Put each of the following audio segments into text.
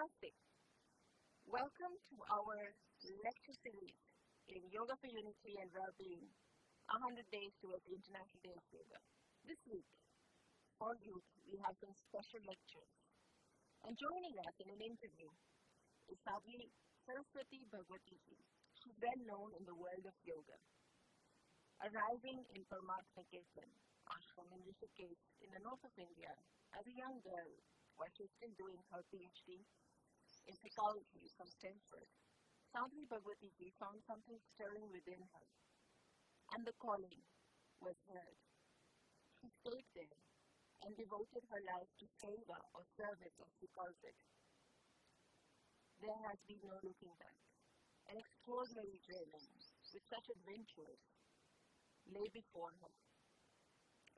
Namaste. Welcome to our lecture series in Yoga for Unity and Well-Being, 100 Days towards the International Day of Yoga. This week, for youth, we have some special lectures. And joining us in an interview is Sadhvi Saraswati Bhagawati. She's well known in the world of yoga. Arriving in Parmarth Niketa, ashram in Rishikesh in the north of India as a young girl, while she was still doing her Ph.D. in psychology from Stanford, Sadhvi Bhagawati found something stirring within her, and the calling was heard. She stayed there and devoted her life to seva or service, as she calls it. There has been no looking back. An extraordinary journey with such adventures lay before her.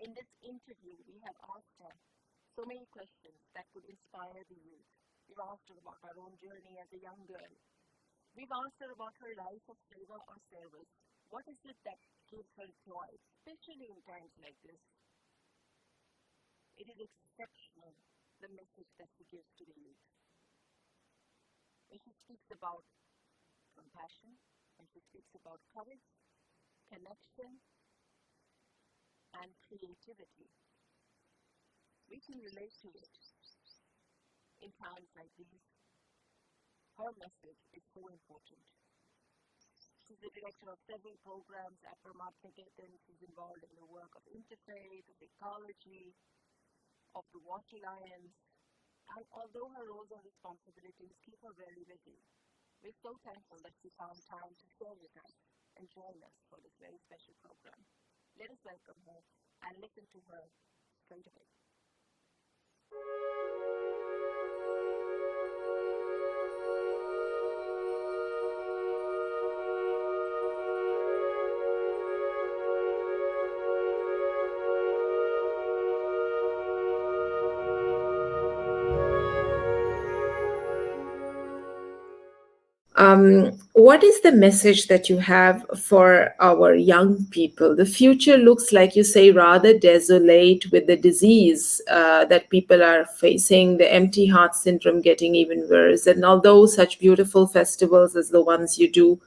In this interview, we have asked her so many questions that could inspire the youth. We've asked her about her own journey as a young girl. We've asked her about her life of seva or service. What is it that gives her joy, especially in times like this? It is exceptional, the message that she gives to the youth. When she speaks about compassion, when she speaks about courage, connection, and creativity, we can relate to it in times like these. Her message is so important. She's the director of several programs at Parmarth Niketan. She's involved in the work of interfaith, of ecology, of the WASH Alliance. And although her roles and responsibilities keep her very busy, we're so thankful that she found time to share with us and join us for this very special program. Let us welcome her and listen to her straight away. What is the message that you have for our young people? The future looks, like you say, rather desolate with the disease that people are facing, the empty heart syndrome getting even worse. And although such beautiful festivals as the ones you do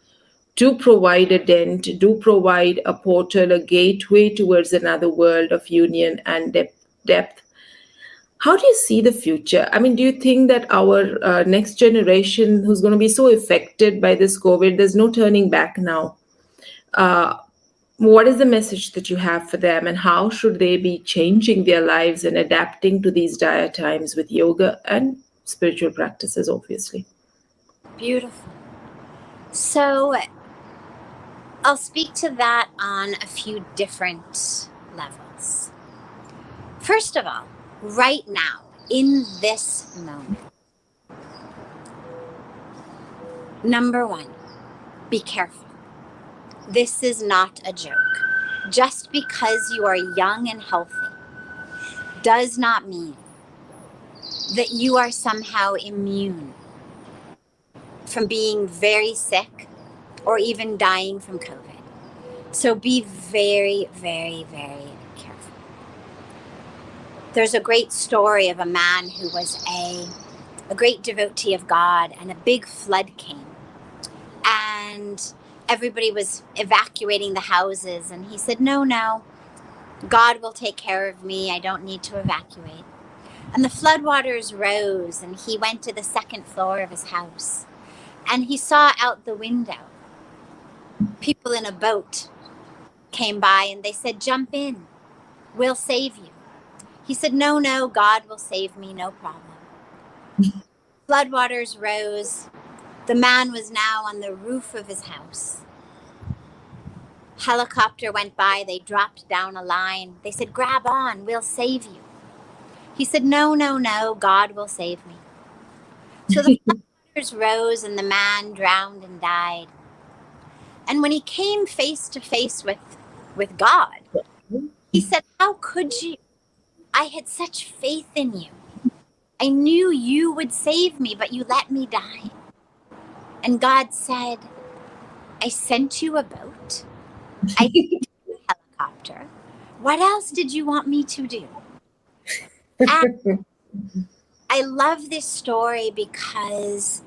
provide a dent, do provide a portal, a gateway towards another world of union and depth, how do you see the future? I mean, do you think that our next generation, who's going to be so affected by this COVID, there's no turning back now? What is the message that you have for them, and how should they be changing their lives and adapting to these dire times with yoga and spiritual practices, obviously? Beautiful. So I'll speak to that on a few different levels. First of all, right now, in this moment, number one, be careful. This is not a joke. Just because you are young and healthy does not mean that you are somehow immune from being very sick or even dying from COVID. So be very, very, very careful. There's a great story of a man who was a great devotee of God, and a big flood came. And everybody was evacuating the houses, and he said, no, God will take care of me. I don't need to evacuate. And the floodwaters rose, and he went to the second floor of his house, and he saw out the window people in a boat came by, and they said, jump in, we'll save you. He said, no, God will save me, no problem. Floodwaters rose. The man was now on the roof of his house. Helicopter went by. They dropped down a line. They said, grab on, we'll save you. He said, no, God will save me. So the floodwaters rose, and the man drowned and died. And when he came face to face with God, he said, how could you? I had such faith in you. I knew you would save me, but you let me die. And God said, I sent you a boat. I sent you a helicopter. What else did you want me to do? And I love this story because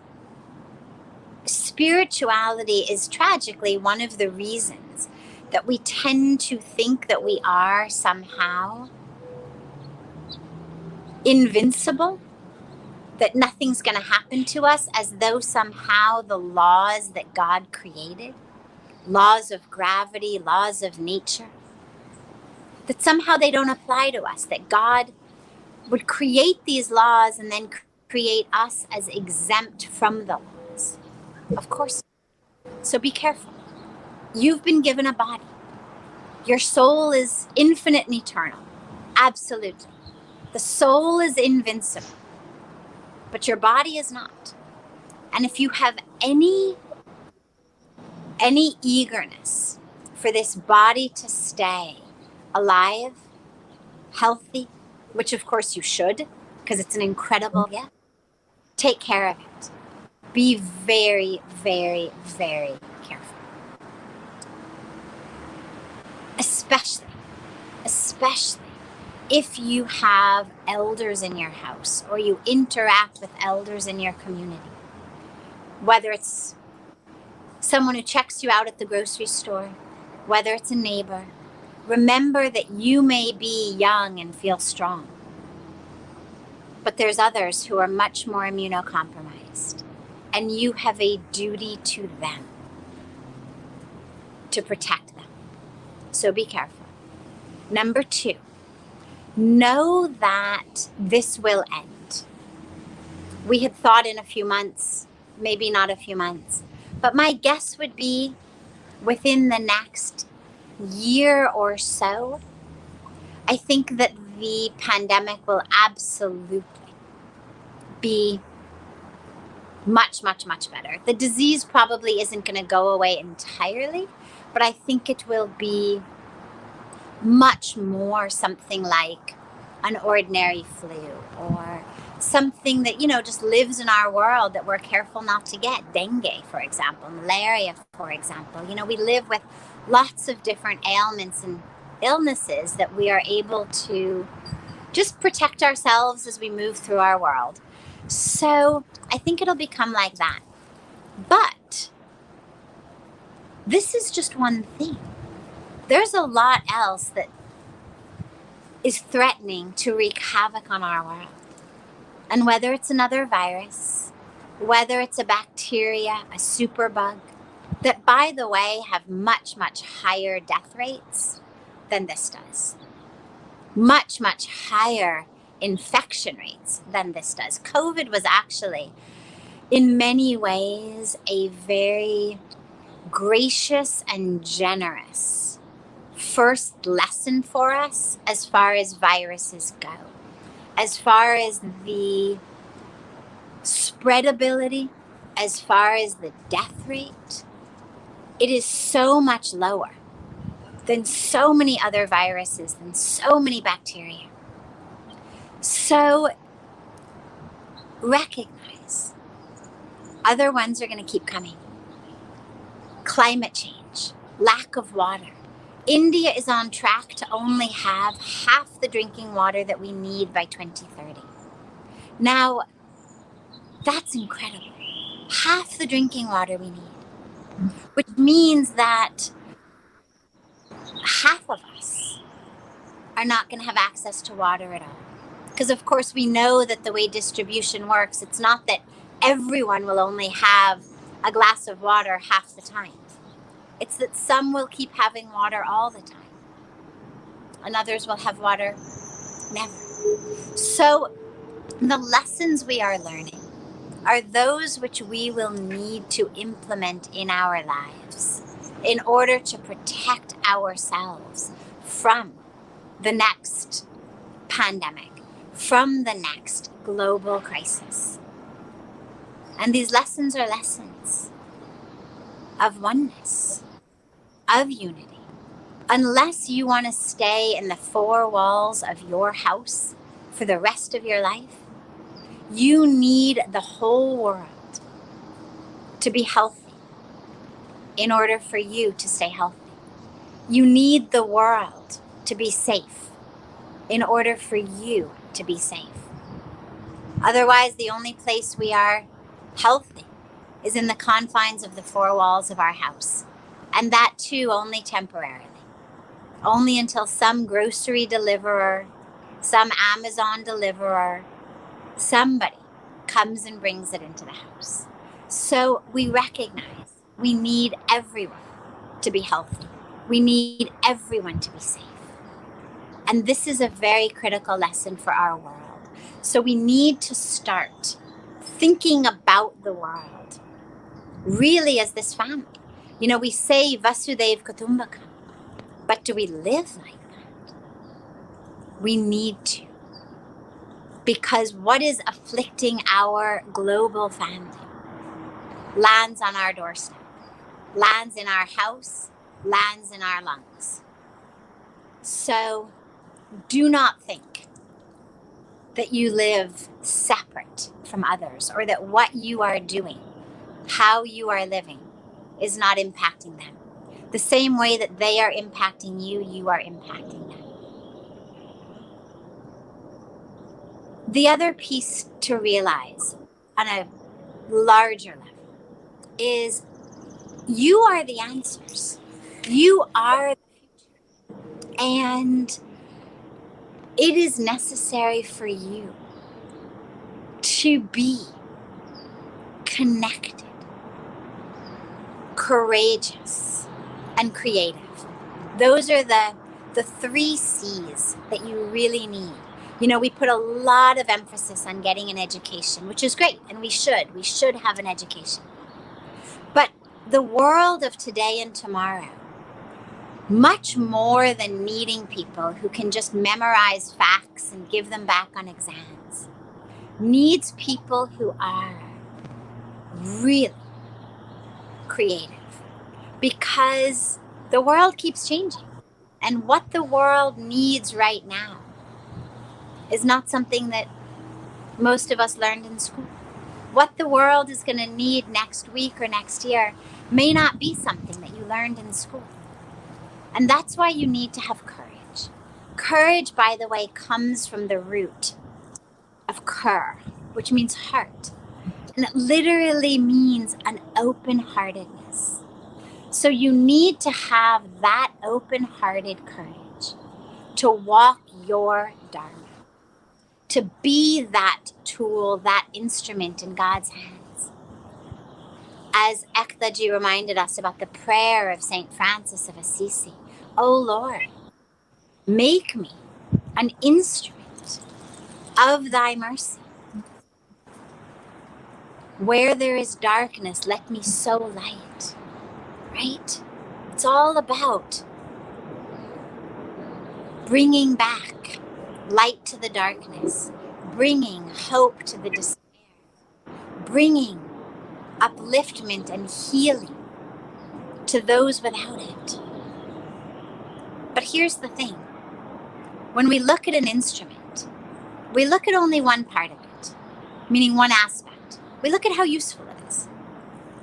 spirituality is tragically one of the reasons that we tend to think that we are somehow invincible, that nothing's going to happen to us, as though somehow the laws that God created, laws of gravity, laws of nature, that somehow they don't apply to us, that God would create these laws and then create us as exempt from the laws. Of course. So be careful. You've been given a body. Your soul is infinite and eternal. Absolutely. The soul is invincible, but your body is not. And if you have any eagerness for this body to stay alive, healthy, which of course you should, because it's an incredible gift, take care of it. Be very, very, very careful. Especially if you have elders in your house or you interact with elders in your community, whether it's someone who checks you out at the grocery store, whether it's a neighbor. Remember that you may be young and feel strong, but there's others who are much more immunocompromised, and you have a duty to them to protect them. So be careful. Number 2, know that this will end. We had thought in a few months, maybe not a few months, but my guess would be within the next year or so. I think that the pandemic will absolutely be much, much, much better. The disease probably isn't going to go away entirely, but I think it will be much more something like an ordinary flu or something that, just lives in our world that we're careful not to get. Dengue, for example, malaria, for example. We live with lots of different ailments and illnesses that we are able to just protect ourselves as we move through our world. So I think it'll become like that. But this is just one thing. There's a lot else that is threatening to wreak havoc on our world. And whether it's another virus, whether it's a bacteria, a superbug, that, by the way, have much, much higher death rates than this does. Much, much higher infection rates than this does. COVID was actually, in many ways, a very gracious and generous first lesson for us as far as viruses go. As far as the spreadability, as far as the death rate, it is so much lower than so many other viruses, than so many bacteria. So recognize other ones are going to keep coming. Climate change, lack of water. India is on track to only have half the drinking water that we need by 2030. Now, that's incredible. Half the drinking water we need, which means that half of us are not going to have access to water at all. Because, of course, we know that the way distribution works, it's not that everyone will only have a glass of water half the time. It's that some will keep having water all the time, and others will have water never. So the lessons we are learning are those which we will need to implement in our lives in order to protect ourselves from the next pandemic, from the next global crisis. And these lessons are lessons of oneness, of unity. Unless you want to stay in the four walls of your house for the rest of your life, you need the whole world to be healthy in order for you to stay healthy. You need the world to be safe in order for you to be safe. Otherwise, the only place we are healthy is in the confines of the four walls of our house. And that too, only temporarily. Only until some grocery deliverer, some Amazon deliverer, somebody comes and brings it into the house. So we recognize we need everyone to be healthy. We need everyone to be safe. And this is a very critical lesson for our world. So we need to start thinking about the world really as this family. You know, we say Vasudhaiv Kutumbakam, but do we live like that? We need to. Because what is afflicting our global family lands on our doorstep, lands in our house, lands in our lungs. So do not think that you live separate from others, or that what you are doing, how you are living, is not impacting them. The same way that they are impacting you, you are impacting them. The other piece to realize on a larger level is you are the answers. You are the future. And it is necessary for you to be connected, courageous, and creative. Those are the 3 C's that you really need. You know, we put a lot of emphasis on getting an education, which is great, and we should have an education. But the world of today and tomorrow, much more than needing people who can just memorize facts and give them back on exams, needs people who are really creative, because the world keeps changing. And what the world needs right now is not something that most of us learned in school. What the world is going to need next week or next year may not be something that you learned in school. And that's why you need to have courage. Courage, by the way, comes from the root of cur, which means heart. And it literally means an open-heartedness. So you need to have that open-hearted courage to walk your dharma, to be that tool, that instrument in God's hands. As Ektaji reminded us about the prayer of St. Francis of Assisi, "O Lord, make me an instrument of thy mercy. Where there is darkness, let me sow light." Right? It's all about bringing back light to the darkness, bringing hope to the despair, bringing upliftment and healing to those without it. But here's the thing. When we look at an instrument, we look at only one part of it, meaning one aspect. We look at how useful it is.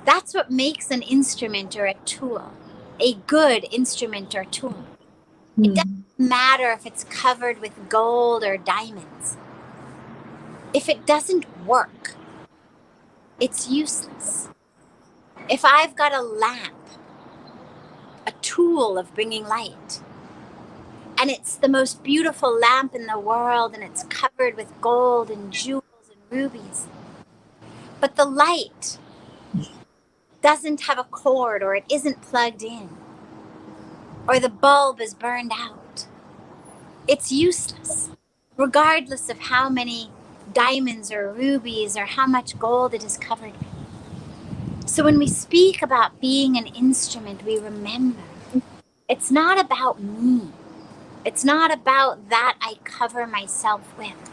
That's what makes an instrument or a tool a good instrument or tool. It doesn't matter if it's covered with gold or diamonds. If it doesn't work, it's useless. If I've got a lamp, a tool of bringing light, and it's the most beautiful lamp in the world, and it's covered with gold and jewels and rubies, but the light doesn't have a cord, or it isn't plugged in, or the bulb is burned out, it's useless, regardless of how many diamonds or rubies or how much gold it is covered with. So when we speak about being an instrument, we remember it's not about me. It's not about that I cover myself with.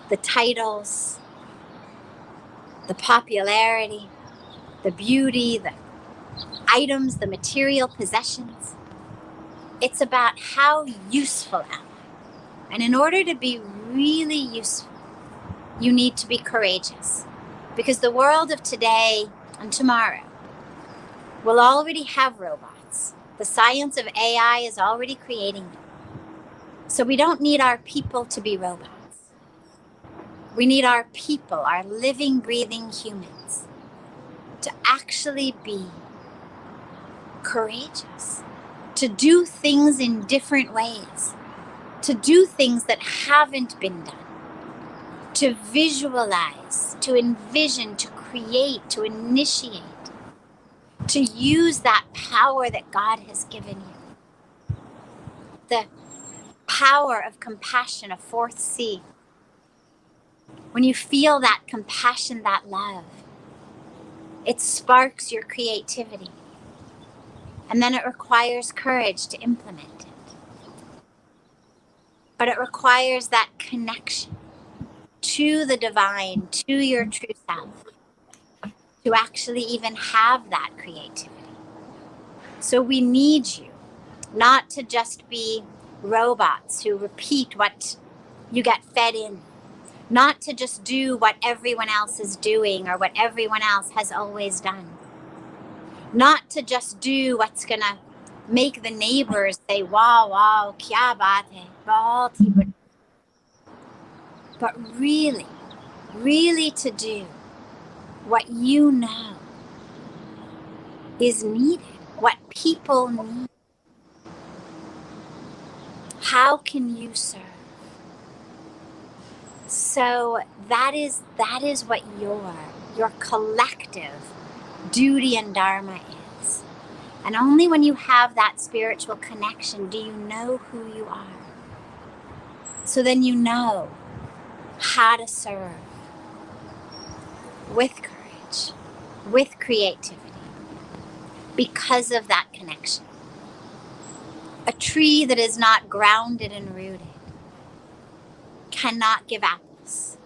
The titles, the popularity, the beauty, the items, the material possessions. It's about how useful am I. And in order to be really useful, you need to be courageous. Because the world of today and tomorrow will already have robots. The science of AI is already creating them. So we don't need our people to be robots. We need our people, our living, breathing humans, to actually be courageous, to do things in different ways, to do things that haven't been done, to visualize, to envision, to create, to initiate, to use that power that God has given you. The power of compassion, a fourth C. When you feel that compassion, that love, it sparks your creativity. And then it requires courage to implement it. But it requires that connection to the divine, to your true self, to actually even have that creativity. So we need you not to just be robots who repeat what you get fed in, not to just do what everyone else is doing or what everyone else has always done, not to just do what's going to make the neighbors say, wow, wow, kya baat hai, bahut hi badi. But really, really to do what you know is needed, what people need. How can you serve? So that is what your collective duty and dharma is. And only when you have that spiritual connection do you know who you are. So then you know how to serve with courage, with creativity, because of that connection. A tree that is not grounded and rooted cannot give apples.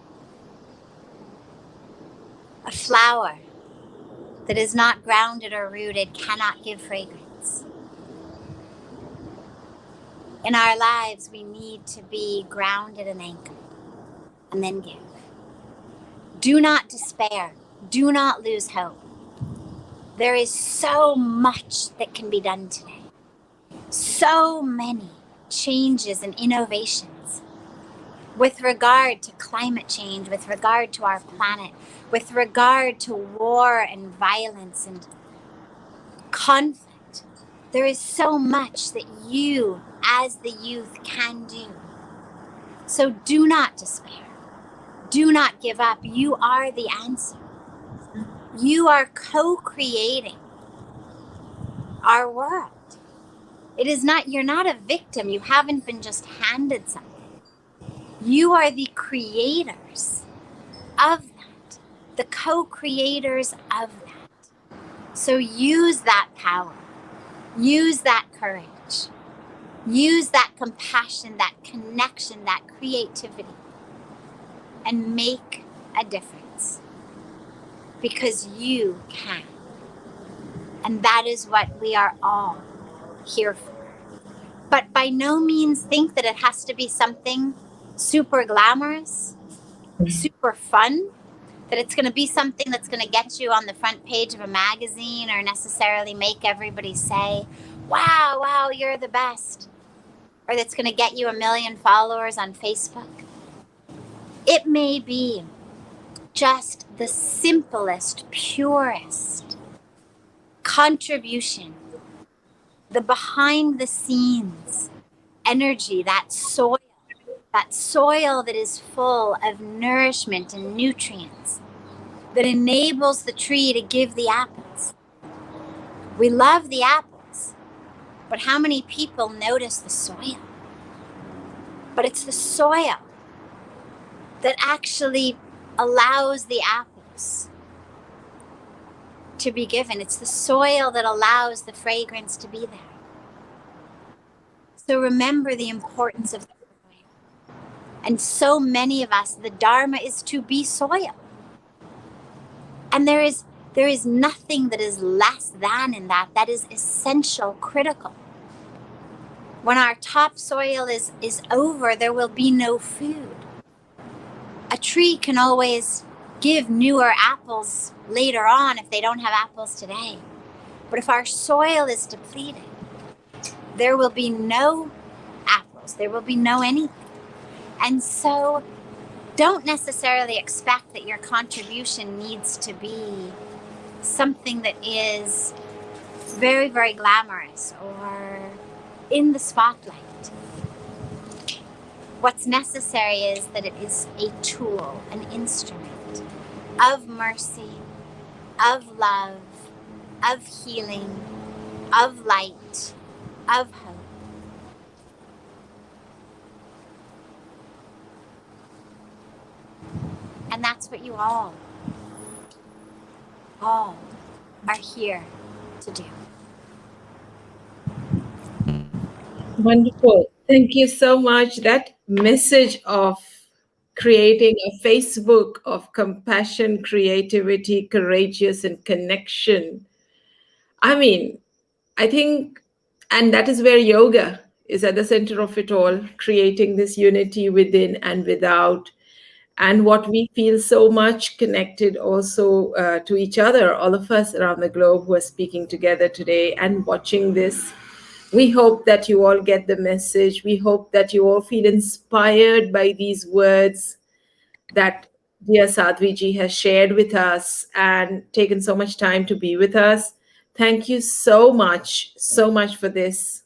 A flower that is not grounded or rooted cannot give fragrance. In our lives, we need to be grounded and anchored, and then give. Do not despair. Do not lose hope. There is so much that can be done today. So many changes and innovations with regard to climate change, with regard to our planet, with regard to war and violence and conflict. There is so much that you, as the youth, can do. So do not despair. Do not give up. You are the answer. You are co-creating our world. It is not, you're not a victim. You haven't been just handed something. You are the creators of that, the co-creators of that. So use that power, use that courage, use that compassion, that connection, that creativity, and make a difference, because you can. And that is what we are all here for. But by no means think that it has to be something super glamorous, super fun, that it's going to be something that's going to get you on the front page of a magazine or necessarily make everybody say, wow, wow, you're the best, or that's going to get you 1 million followers on Facebook. It may be just the simplest, purest contribution, the behind the scenes energy, that soil that is full of nourishment and nutrients, that enables the tree to give the apples. We love the apples, but how many people notice the soil? But it's the soil that actually allows the apples to be given. It's the soil that allows the fragrance to be there. So remember the importance of the soil. And so many of us, the Dharma is to be soil. And there is nothing that is less than in that. That is essential, critical. When our topsoil is over, there will be no food. A tree can always give newer apples later on if they don't have apples today. But if our soil is depleted, there will be no apples. There will be no anything. And so don't necessarily expect that your contribution needs to be something that is very, very glamorous or in the spotlight. What's necessary is that it is a tool, an instrument of mercy, of love, of healing, of light, of hope. And that's what you all are here to do. Wonderful. Thank you so much. That message of creating a Facebook of compassion, creativity, courageous, and connection. I mean, I think, and that is where yoga is at the center of it all, creating this unity within and without. And what we feel so much connected also to each other, all of us around the globe who are speaking together today and watching this. We hope that you all get the message. We hope that you all feel inspired by these words that dear Sadhviji has shared with us and taken so much time to be with us. Thank you so much for this.